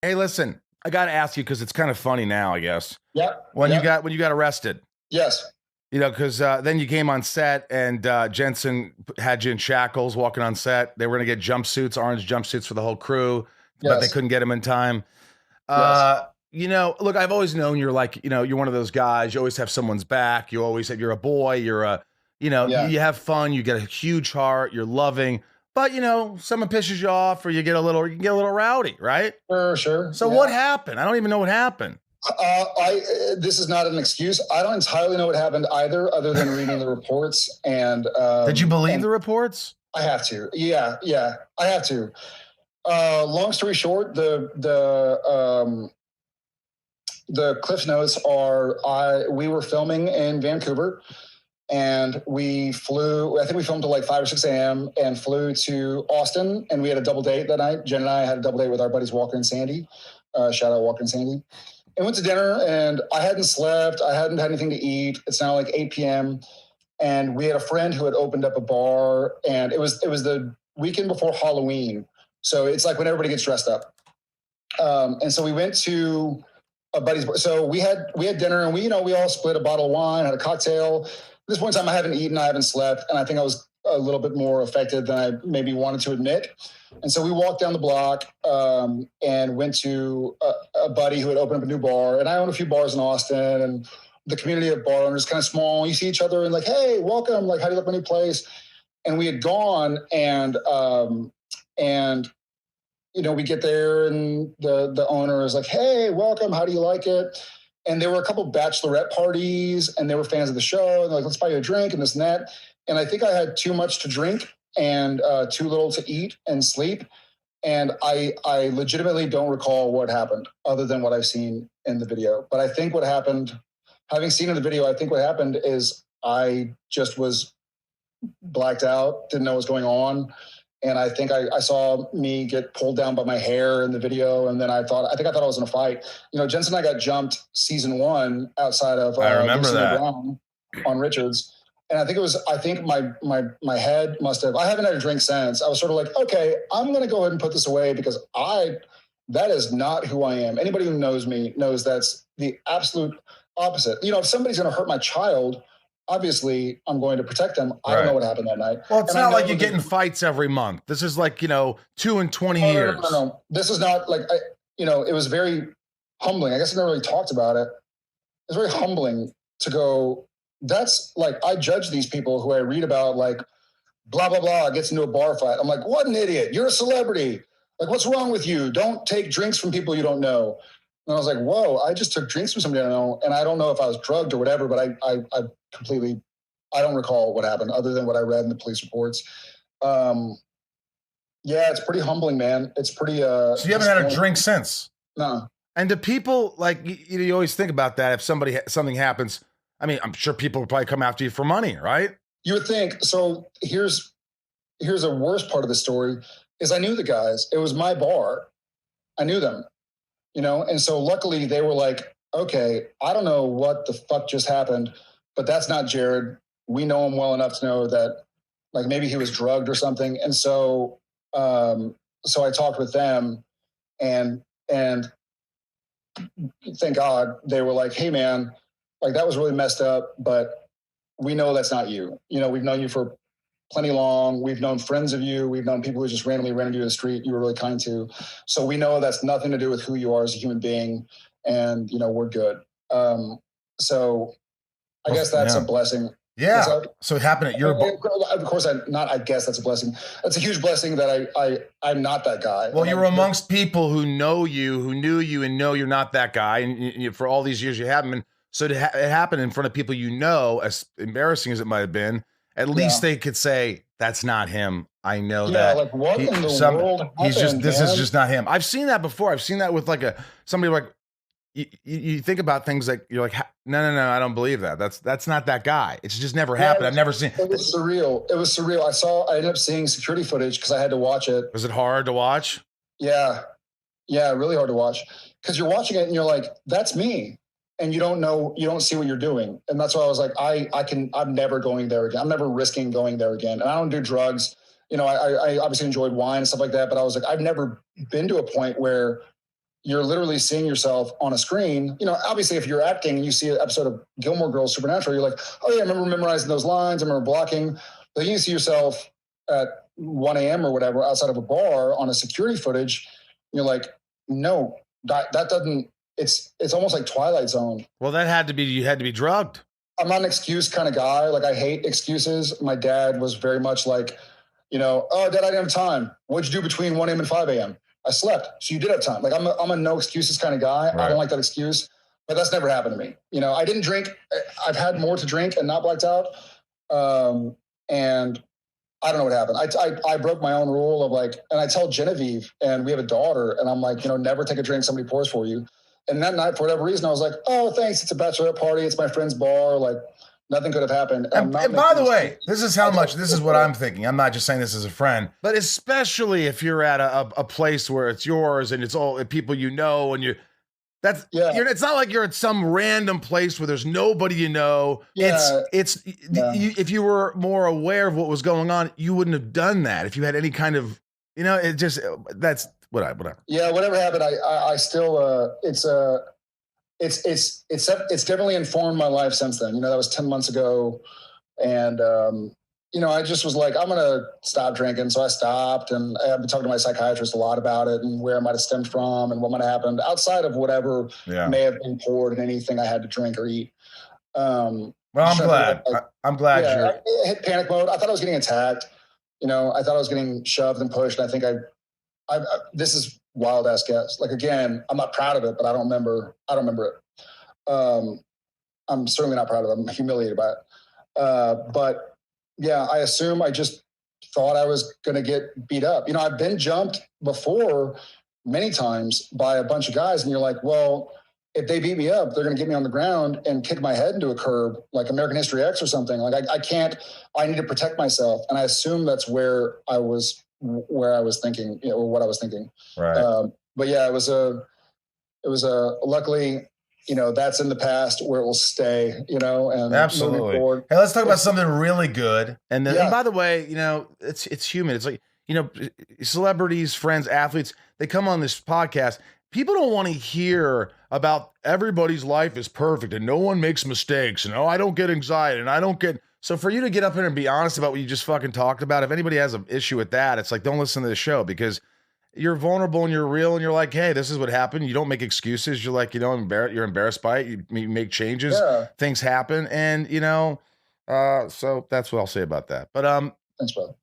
Hey, listen, I got to ask you because it's kind of funny now, I guess. Yep. When you Yep. got when you got arrested, Yes. because then you came on set and Jensen had you in shackles walking on set. They were going to get jumpsuits, orange jumpsuits for the whole crew, but they Yes. couldn't get them in time. Yes. Look, I've always known you're like, you're one of those guys. You always have someone's back. You always have, you're a boy. Yeah. You have fun. You get a huge heart. You're loving. But someone pisses you off, or you get a little rowdy, right? Sure. Sure. So what Yeah. happened? I don't even know what happened. This is not an excuse. I don't entirely know what happened either, other than reading the reports. And Did you believe and the reports? I have to. Yeah. Yeah. I have to. Long story short, the cliff notes are we were filming in Vancouver, and we flew. I think we filmed till like 5 or 6 a.m. and flew to Austin, and we had a double date that night. Jen and I had a double date with our buddies Walker and Sandy. Shout out Walker and Sandy. And went to dinner, and I hadn't slept. I hadn't had anything to eat. It's now like 8 p.m. And we had a friend who had opened up a bar, and it was the weekend before Halloween. So it's like when everybody gets dressed up. And so we went to a buddy's. So we had dinner, and we all split a bottle of wine, had a cocktail. At this point in time, I haven't eaten, I haven't slept, and I think I was a little bit more affected than I maybe wanted to admit. And so we walked down the block and went to a buddy who had opened up a new bar. And I own a few bars in Austin, and the community of bar owners is kind of small. You see each other and like, hey, welcome. Like, how do you like my new place? And we had gone, and we get there, and the owner is like, hey, welcome. How do you like it? And there were a couple bachelorette parties, and they were fans of the show. And they're like, let's buy you a drink and this and that. And I think I had too much to drink and too little to eat and sleep. And I legitimately don't recall what happened other than what I've seen in the video. But I think what happened, having seen in the video, I think what happened is I just was blacked out, didn't know what was going on. And I think I saw me get pulled down by my hair in the video. And then I thought I was in a fight. Jensen and I got jumped season 1 outside of I remember that Brown on Richards. And I think my head must have, I haven't had a drink since. I was sort of like, okay, I'm going to go ahead and put this away because that is not who I am. Anybody who knows me knows that's the absolute opposite. If somebody's going to hurt my child, obviously I'm going to protect them. I don't know what happened that night. Well, it's not like you get in fights every month. This is like, 2 in 20 years. No. This is not like, it was very humbling. I guess I never really talked about it. It's very humbling to go, that's like, I judge these people who I read about, like, blah, blah, blah, gets into a bar fight. I'm like, what an idiot. You're a celebrity. Like, what's wrong with you? Don't take drinks from people you don't know. And I was like, whoa, I just took drinks from somebody I don't know. And I don't know if I was drugged or whatever, but I don't recall what happened other than what I read in the police reports. Yeah, it's pretty humbling, man. It's pretty. So you haven't had a drink since? No. And do people, like, you always think about that if something happens? I mean, I'm sure people will probably come after you for money, right? You would think. So here's a worse part of the story is I knew the guys. It was my bar. I knew them, and so luckily they were like, okay, I don't know what the fuck just happened, but that's not Jared. We know him well enough to know that, like, maybe he was drugged or something. And so I talked with them, and thank God they were like, hey man, like, that was really messed up, but we know that's not you. We've known you for plenty long. We've known friends of you. We've known people who just randomly ran into you in the street. You were really kind to. So we know that's nothing to do with who you are as a human being. And, we're good. So I guess that's a blessing. Yeah. So it happened at your bar. Of course, I guess that's a blessing. That's a huge blessing that I'm not that guy. Well, you're amongst people who know you, who knew you and know you're not that guy. And for all these years you haven't been. So it happened in front of people as embarrassing as it might have been, at least they could say, that's not him. I know that. Like, what in the world happened, this is just not him. I've seen that before. I've seen that with like somebody like, you think about things like, you're like, no, I don't believe that. That's not that guy. It's just never happened. I've never seen. It was surreal. I ended up seeing security footage because I had to watch it. Was it hard to watch? Yeah, really hard to watch because you're watching it and you're like, that's me. And you don't see what you're doing. And that's why I was like, I'm never going there again. I'm never risking going there again. And I don't do drugs. I obviously enjoyed wine and stuff like that, but I was like, I've never been to a point where, you're literally seeing yourself on a screen. You know, obviously if you're acting and you see an episode of Gilmore Girls Supernatural, you're like, oh yeah, I remember memorizing those lines. I remember blocking. But you see yourself at 1 a.m. or whatever outside of a bar on a security footage. You're like, no, that doesn't, it's almost like Twilight Zone. Well, you had to be drugged. I'm not an excuse kind of guy. Like, I hate excuses. My dad was very much like, you know, oh, Dad, I didn't have time. What'd you do between 1 a.m. and 5 a.m.? I slept. So you did have time. Like, I'm a no excuses kind of guy. Right. I don't like that excuse, but that's never happened to me. You know, I didn't drink. I've had more to drink and not blacked out. And I don't know what happened. I broke my own rule of like, and I tell Genevieve, and we have a daughter, and I'm like, you know, never take a drink somebody pours for you. And that night, for whatever reason, I was like, oh, thanks. It's a bachelorette party. It's my friend's bar. Like, nothing could have happened. And by the way, this is what I'm thinking. I'm not just saying this as a friend, but especially if you're at a place where it's yours and it's all people you know, and it's not like you're at some random place where there's nobody you know. Yeah. If you were more aware of what was going on, you wouldn't have done that. If you had any kind of, you know, it just, that's whatever. Yeah, whatever happened, I still, it's definitely informed my life since then. You know, that was 10 months ago. And, you know, I just was like, I'm going to stop drinking. So I stopped, and I've been talking to my psychiatrist a lot about it and where it might've stemmed from and what might've happened outside of whatever may have been poured in anything I had to drink or eat. Well, I'm glad. I'm glad you're... I hit panic mode. I thought I was getting attacked. You know, I thought I was getting shoved and pushed. And I think this is wild ass guess. Like, again, I'm not proud of it, but I don't remember it. I'm certainly not proud of it. I'm humiliated by it. But yeah, I assume I just thought I was going to get beat up. You know, I've been jumped before many times by a bunch of guys, and you're like, well, if they beat me up, they're going to get me on the ground and kick my head into a curb, like American History X or something. Like, I need to protect myself. And I assume that's where I was thinking, you know, or what I was thinking. Right. But yeah, it was luckily, you know, that's in the past where it will stay, you know, and absolutely. Hey, let's talk about something really good. And then, and by the way, you know, it's human. It's like, you know, celebrities, friends, athletes, they come on this podcast. People don't want to hear about everybody's life is perfect and no one makes mistakes. And, oh, I don't get anxiety and I don't get... So for you to get up here and be honest about what you just fucking talked about, if anybody has an issue with that, it's like, don't listen to the show, because you're vulnerable and you're real and you're like, hey, this is what happened. You don't make excuses. You're like, you know, you're embarrassed by it. You make changes. Yeah. Things happen. And, you know, so that's what I'll say about that. But thanks, brother.